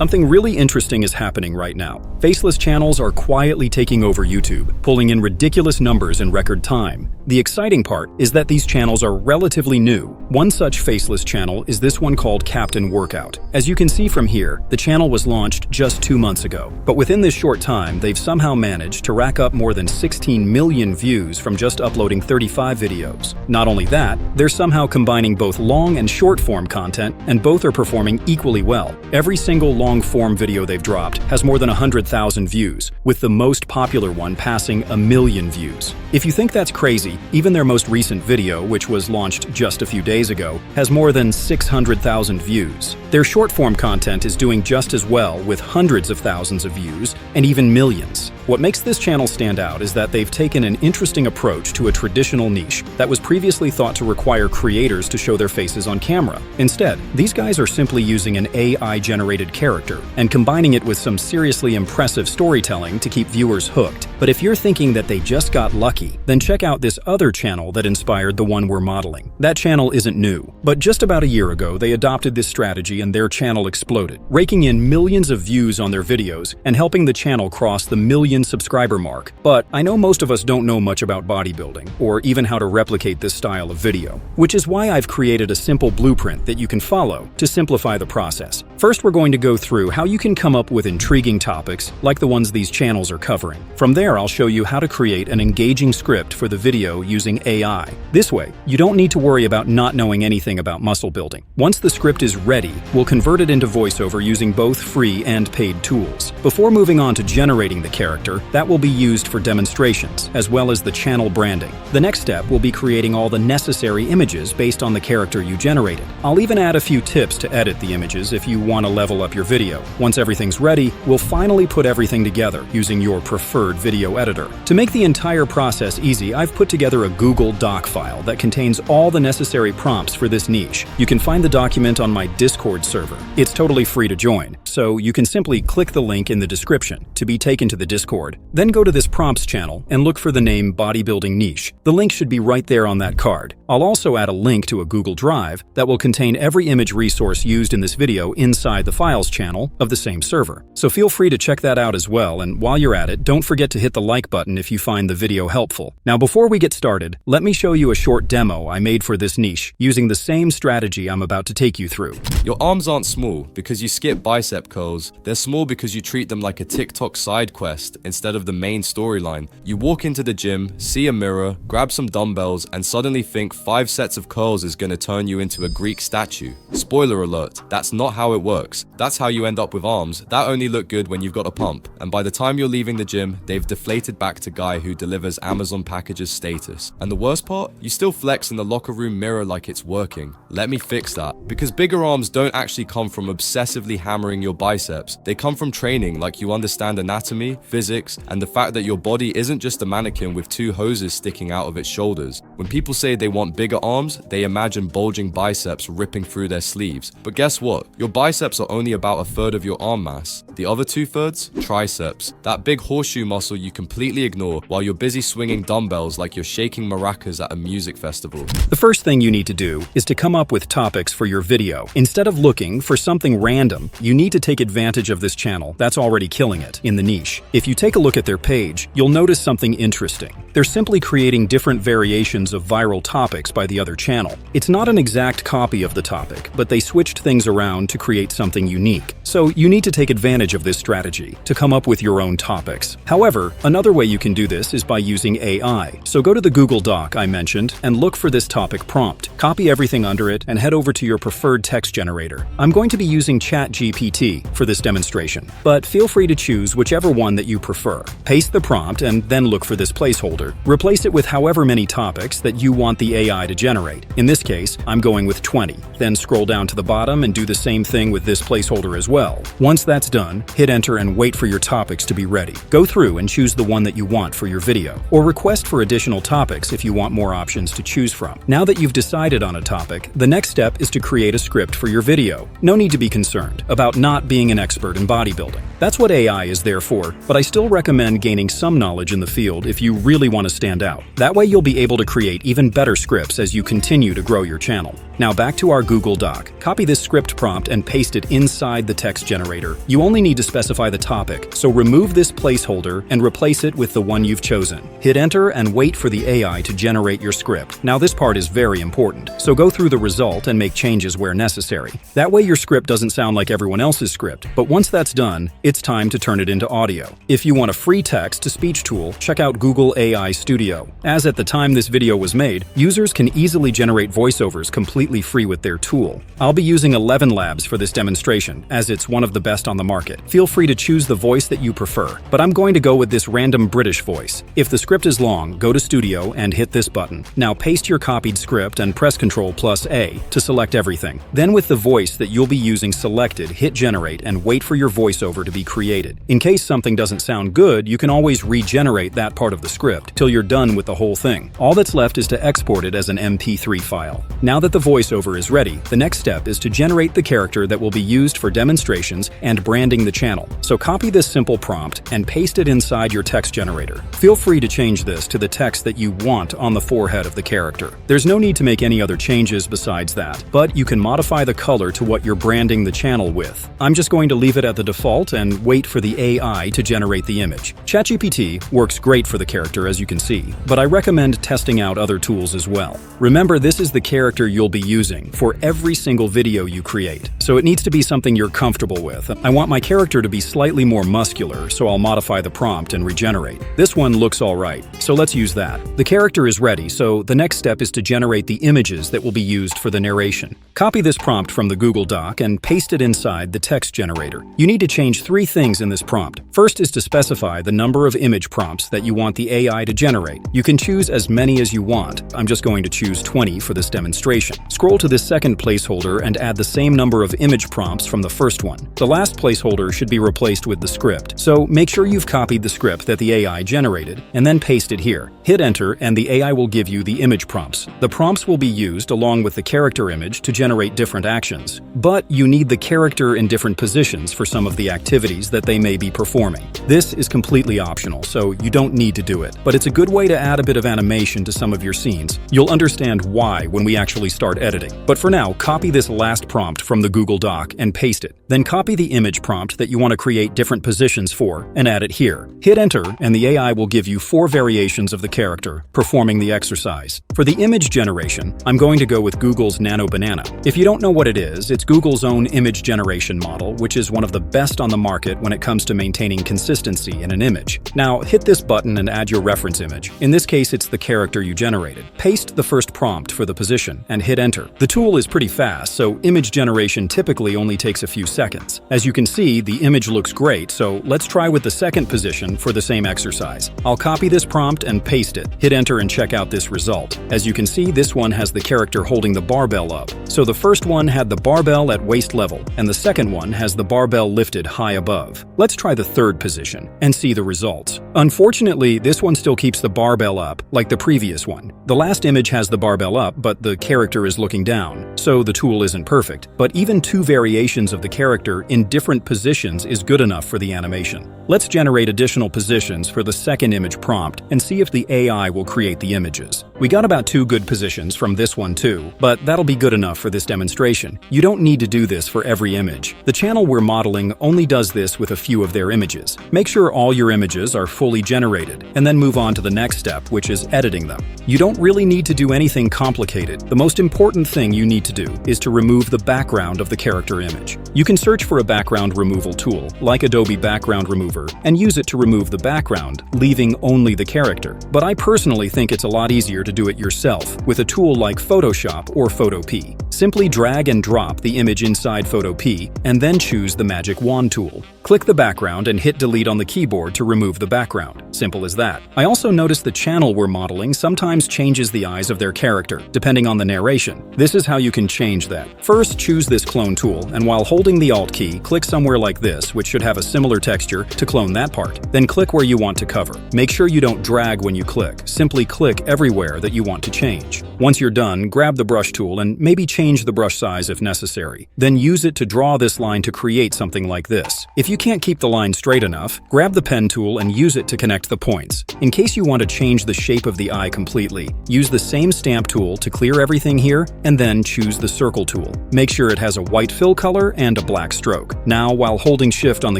Something really interesting is happening right now. Faceless channels are quietly taking over YouTube, pulling in ridiculous numbers in record time. The exciting part is that these channels are relatively new. One such faceless channel is this one called Captain Workout. As you can see from here, the channel was launched just 2 months ago. But within this short time, they've somehow managed to rack up more than 16 million views from just uploading 35 videos. Not only that, they're somehow combining both long and short form content, and both are performing equally well. Every single long form video they've dropped has more than 100,000 views, with the most popular one passing 1 million views. If you think that's crazy, even their most recent video, which was launched just a few days ago, has more than 600,000 views. Their short-form content is doing just as well, with hundreds of thousands of views and even millions. What makes this channel stand out is that they've taken an interesting approach to a traditional niche that was previously thought to require creators to show their faces on camera. Instead, these guys are simply using an AI-generated character and combining it with some seriously impressive storytelling to keep viewers hooked. But if you're thinking that they just got lucky, then check out this other channel that inspired the one we're modeling. That channel isn't new, but just about a year ago they adopted this strategy and their channel exploded, raking in millions of views on their videos and helping the channel cross the 1 million subscriber mark. But I know most of us don't know much about bodybuilding, or even how to replicate this style of video, which is why I've created a simple blueprint that you can follow to simplify the process. First, we're going to go through how you can come up with intriguing topics like the ones these channels are covering. From there, I'll show you how to create an engaging script for the video using AI. This way, you don't need to worry about not knowing anything about muscle building. Once the script is ready, we'll convert it into VoiceOver using both free and paid tools. Before moving on to generating the character, that will be used for demonstrations, as well as the channel branding. The next step will be creating all the necessary images based on the character you generated. I'll even add a few tips to edit the images if you want to level up your video. Once everything's ready, we'll finally put everything together using your preferred video editor. To make the entire process easy, I've put together a Google Doc file that contains all the necessary prompts for this niche. You can find the document on my Discord server. It's totally free to join, so you can simply click the link in the description to be taken to the Discord. Then go to this prompts channel and look for the name bodybuilding niche. The link should be right there on that card. I'll also add a link to a Google Drive that will contain every image resource used in this video inside the files channel of the same server. So feel free to check that out as well, and while you're at it, don't forget to hit the like button if you find the video helpful. Now before we get started, let me show you a short demo I made for this niche using the same strategy I'm about to take you through. Your arms aren't small because you skip bicep curls. They're small because you treat them like a TikTok side quest instead of the main storyline. You walk into the gym, see a mirror, grab some dumbbells, and suddenly think 5 sets of curls is gonna turn you into a Greek statue. Spoiler alert, that's not how it works. That's how you end up with arms that only look good when you've got a pump, and by the time you're leaving the gym, they've deflated back to guy who delivers Amazon packages status. And the worst part? You still flex in the locker room mirror like it's working. Let me fix that. Because bigger arms don't actually come from obsessively hammering your biceps. They come from training like you understand anatomy, physics, and the fact that your body isn't just a mannequin with 2 hoses sticking out of its shoulders. When people say they want bigger arms, they imagine bulging biceps ripping through their sleeves. But guess what? Your biceps are only about 1/3 of your arm mass. The other 2/3? Triceps. That big horseshoe muscle you completely ignore while you're busy swinging dumbbells like you're shaking maracas at a music festival. The first thing you need to do is to come up with topics for your video. Instead of looking for something random, you need to take advantage of this channel that's already killing it in the niche. If you take a look at their page, you'll notice something interesting. They're simply creating different variations of viral topics by the other channel. It's not an exact copy of the topic, but they switched things around to create something unique. So you need to take advantage of this strategy to come up with your own topics. However, another way you can do this is by using AI. So go to the Google Doc I mentioned and look for this topic prompt. Copy everything under it and head over to your preferred text generator. I'm going to be using ChatGPT for this demonstration, but feel free to choose whichever one that you prefer. Paste the prompt and then look for this placeholder. Replace it with however many topics that you want the AI to generate. In this case, I'm going with 20. Then scroll down to the bottom and do the same thing with this placeholder as well. Once that's done, hit enter and wait for your topics to be ready. Go through and choose the one that you want for your video, or request for additional topics if you want more options to choose from. Now that you've decided on a topic, the next step is to create a script for your video. No need to be concerned about not being an expert in bodybuilding. That's what AI is there for, but I still recommend gaining some knowledge in the field if you really want to stand out. That way you'll be able to create even better scripts as you continue to grow your channel. Now back to our Google Doc. Copy this script prompt and paste it inside the text generator. You only need to specify the topic, so remove this placeholder and replace it with the one you've chosen. Hit enter and wait for the AI to generate your script. Now this part is very important, so go through the result and make changes where necessary. That way your script doesn't sound like everyone else's script, but once that's done, it's time to turn it into audio. If you want a free text-to-speech tool, check out Google AI Studio. As at the time this video was made, users can easily generate voiceovers completely free with their tool. I'll be using 11 Labs for this demonstration, as it's one of the best on the market. Feel free to choose the voice that you prefer, but I'm going to go with this random British voice. If the script is long, go to Studio and hit this button. Now paste your copied script and press Ctrl+A to select everything. Then with the voice that you'll be using selected, hit Generate and wait for your voiceover to be created. In case something doesn't sound good, you can always regenerate that part of the script till you're done with the whole thing. All that's left is to export it as an MP3 file. Now that the voiceover is ready, the next step is to generate the character that will be used for demonstrations and branding the channel. So copy this simple prompt and paste it inside your text generator. Feel free to change this to the text that you want on the forehead of the character. There's no need to make any other changes besides that, but you can modify the color to what you're branding the channel with. I'm just going to leave it at the default and wait for the AI to generate the image. ChatGPT works great for the character, as you can see, but I recommend testing out other tools as well. Remember, this is the character you'll be using for every single video you create, so it needs to be something you're comfortable with. I want my character to be slightly more muscular, so I'll modify the prompt and regenerate. This one looks alright, so let's use that. The character is ready, so the next step is to generate the images that will be used for the narration. Copy this prompt from the Google Doc and paste it inside the text generator. You need to change 3 things in this prompt. First is to specify the number of image prompts that you want the AI to generate. You can choose as many as you want. I'm just going to choose 20 for this demonstration. Scroll to this second placeholder and add the same number of image prompts from the first one. The last placeholder should be replaced with the script, so make sure you've copied the script that the AI generated, and then paste it here. Hit enter and the AI will give you the image prompts. The prompts will be used along with the character image to generate different actions, but you need the character in different positions for some of the activities that they may be performing. This is completely optional, so you don't need to do it, but it's a good way to add a bit of animation to some of your scenes. You'll understand why when we actually start editing. But for now, copy this last prompt from the Google Doc and paste it. Then copy the image prompt that you want to create different positions for and add it here. Hit enter and the AI will give you 4 variations of the character performing the exercise. For the image generation, I'm going to go with Google's Nano Banana. If you don't know what it is, it's Google's own image generation model, which is one of the best on the market when it comes to maintaining consistency in an image. Now, hit this button and add your reference image. In this case, it's the character you generated. Paste the first prompt for the position and hit enter. The tool is pretty fast, so image generation typically only takes a few seconds. As you can see, the image looks great, so let's try with the second position for the same exercise. I'll copy this prompt and paste it. Hit enter and check out this result. As you can see, this one has the character holding the barbell up. So the first one had the barbell at waist level, and the second one has the barbell lifted high above. Let's try the third position and see the results. Unfortunately, this one still keeps the barbell up, like the previous one. The last image has the barbell up, but the character is looking down, so the tool isn't perfect. But even 2 variations of the character in different positions is good enough for the animation. Let's generate additional positions for the second image prompt and see if the AI will create the images. We got about 2 good positions from this one too, but that'll be good enough for this demonstration. You don't need to do this for every image. The channel we're modeling only does this with a few of their images. Make sure all your images are fully generated, and then move on to the next step, which is editing them. You don't really need to do anything complicated. The most important thing you need to do is to remove the background of the character image. You can search for a background removal tool, like Adobe Background Remover, and use it to remove the background, leaving only the character. But I personally think it's a lot easier to do it yourself with a tool like Photoshop or Photopea. Simply drag and drop the image inside Photopea, and then choose the Magic Wand tool. Click the background and hit delete on the keyboard to remove the background. Simple as that. I also noticed the channel we're modeling sometimes changes the eyes of their character, depending on the narration. This is how you can change that. First, choose this clone tool, and while holding the Alt key, click somewhere like this, which should have a similar texture, to clone that part. Then click where you want to cover. Make sure you don't drag when you click. Simply click everywhere that you want to change. Once you're done, grab the brush tool and maybe change the brush size if necessary. Then use it to draw this line to create something like this. If you can't keep the line straight enough, grab the pen tool and use it to connect the points. In case you want to change the shape of the eye completely, use the same stamp tool to clear everything here, and then choose the circle tool. Make sure it has a white fill color and a black stroke. Now, while holding Shift on the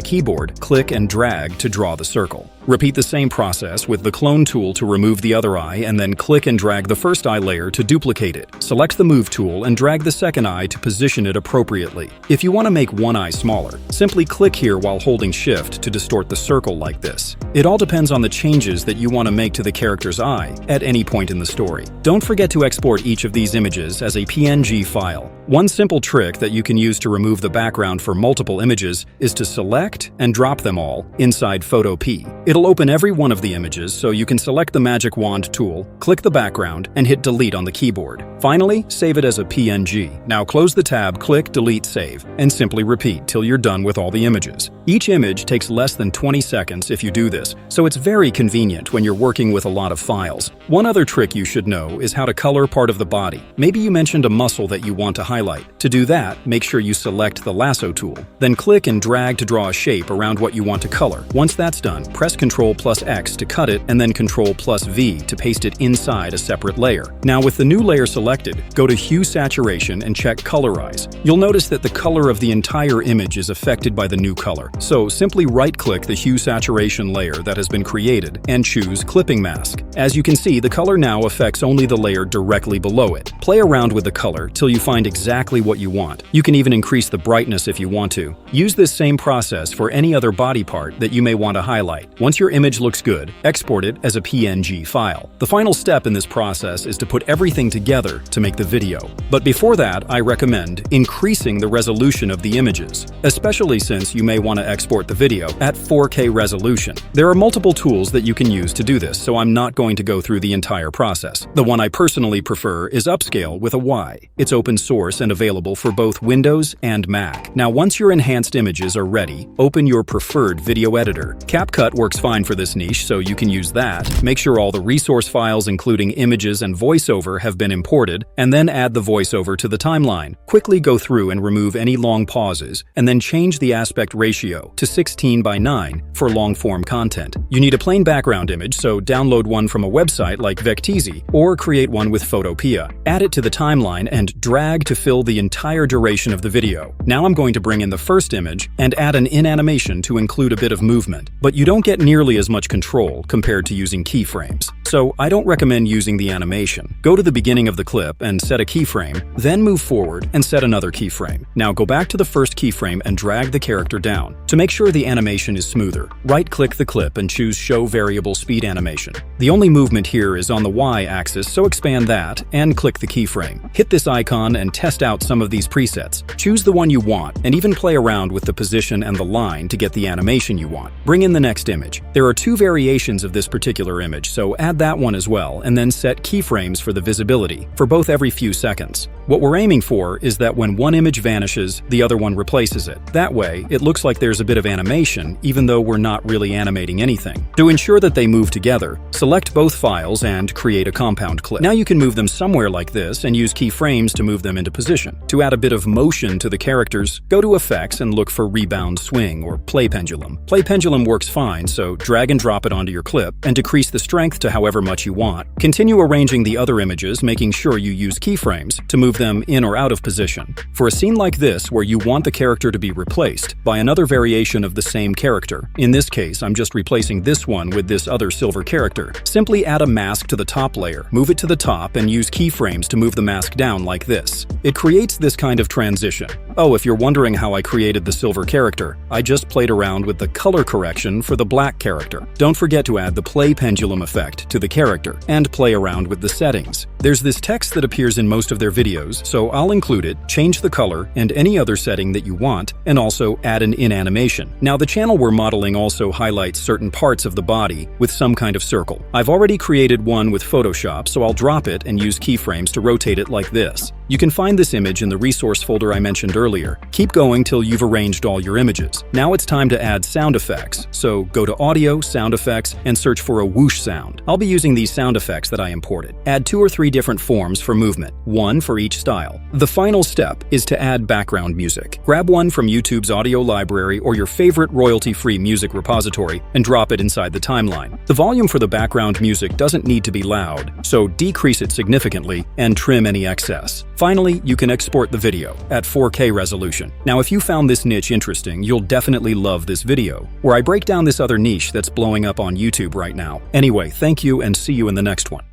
keyboard, click and drag to draw the circle. Repeat the same process with the clone tool to remove the other eye, and then click and drag the first eye layer to duplicate it. Select the Move tool and drag the second eye to position it appropriately. If you want to make one eye smaller, simply click here while holding Shift to distort the circle like this. It all depends on the changes that you want to make to the character's eye at any point in the story. Don't forget to export each of these images as a PNG file. One simple trick that you can use to remove the background for multiple images is to select and drop them all inside Photo P. It'll open every one of the images, so you can select the magic wand tool, click the background, and hit delete on the keyboard. Finally, save it as a PNG. Now close the tab, click delete save, and simply repeat till you're done with all the images. Each image takes less than 20 seconds if you do this, so it's very convenient when you're working with a lot of files. One other trick you should know is how to color part of the body. Maybe you mentioned a muscle that you want to highlight. To do that, make sure you select the lasso tool. Then click and drag to draw a shape around what you want to color. Once that's done, press Ctrl+X to cut it, and then Ctrl+V to paste it inside a separate layer. Now with the new layer selected, go to Hue Saturation and check Colorize. You'll notice that the color of the entire image is affected by the new color. So simply right-click the Hue Saturation layer that has been created and choose Clipping Mask. As you can see, the color now affects only the layer directly below it. Play around with the color till you find exactly what you want. You can even increase the brightness if you want to. Use this same process for any other body part that you may want to highlight. Once your image looks good, export it as a PNG file. The final step in this process is to put everything together to make the video. But before that, I recommend increasing the resolution of the images, especially since you may want to export the video at 4K resolution. There are multiple tools that you can use to do this, so I'm not going to go through the entire process. The one I personally prefer is Upscale with a Y. It's open source and available for both Windows and Mac. Now, once your enhanced images are ready, open your preferred video editor. CapCut works fine for this niche, so you can use that. Make sure all the resource files, including images and voiceover, have been imported, and then add the voiceover to the timeline. Quickly go through and remove any long pauses, and then change the aspect ratio to 16:9 for long-form content. You need a plain background image, so download one from a website like Vecteezy, or create one with Photopea. Add it to the timeline and drag to fill the entire duration of the video. Now I'm going to bring in the first image and add an in-animation to include a bit of movement, but you don't get nearly as much control compared to using keyframes. So I don't recommend using the animation. Go to the beginning of the clip and set a keyframe, then move forward and set another keyframe. Now go back to the first keyframe and drag the character down. To make sure the animation is smoother, right-click the clip and choose Show Variable Speed Animation. The only movement here is on the Y-axis, so expand that and click the keyframe. Hit this icon and test out some of these presets. Choose the one you want and even play around with the position and the line to get the animation you want. Bring in the next image. There are two variations of this particular image, so add that one as well, and then set keyframes for the visibility, for both every few seconds. What we're aiming for is that when one image vanishes, the other one replaces it. That way, it looks like there's a bit of animation, even though we're not really animating anything. To ensure that they move together, select both files and create a compound clip. Now you can move them somewhere like this and use keyframes to move them into position. To add a bit of motion to the characters, go to Effects and look for Rebound Swing or Play Pendulum. Play Pendulum works fine, so drag and drop it onto your clip and decrease the strength to however much you want. Continue arranging the other images, making sure you use keyframes to move them in or out of position. For a scene like this, where you want the character to be replaced by another variation of the same character, in this case, I'm just replacing this one with this other silver character, simply add a mask to the top layer, move it to the top, and use keyframes to move the mask down like this. It creates this kind of transition. Oh, if you're wondering how I created the silver character, I just played around with the color correction for the black character. Don't forget to add the Play Pendulum effect to the character, and play around with the settings. There's this text that appears in most of their videos, so I'll include it, change the color, and any other setting that you want, and also add an in-animation. Now the channel we're modeling also highlights certain parts of the body with some kind of circle. I've already created one with Photoshop, so I'll drop it and use keyframes to rotate it like this. You can find this image in the resource folder I mentioned earlier. Keep going till you've arranged all your images. Now it's time to add sound effects, so go to Audio, Sound Effects, and search for a whoosh sound. I'll be using these sound effects that I imported. Add 2 or 3 different forms for movement, one for each style. The final step is to add background music. Grab one from YouTube's audio library or your favorite royalty-free music repository and drop it inside the timeline. The volume for the background music doesn't need to be loud, so decrease it significantly and trim any excess. Finally, you can export the video at 4K resolution. Now, if you found this niche interesting, you'll definitely love this video, where I break down this other niche that's blowing up on YouTube right now. Anyway, thank you and see you in the next one.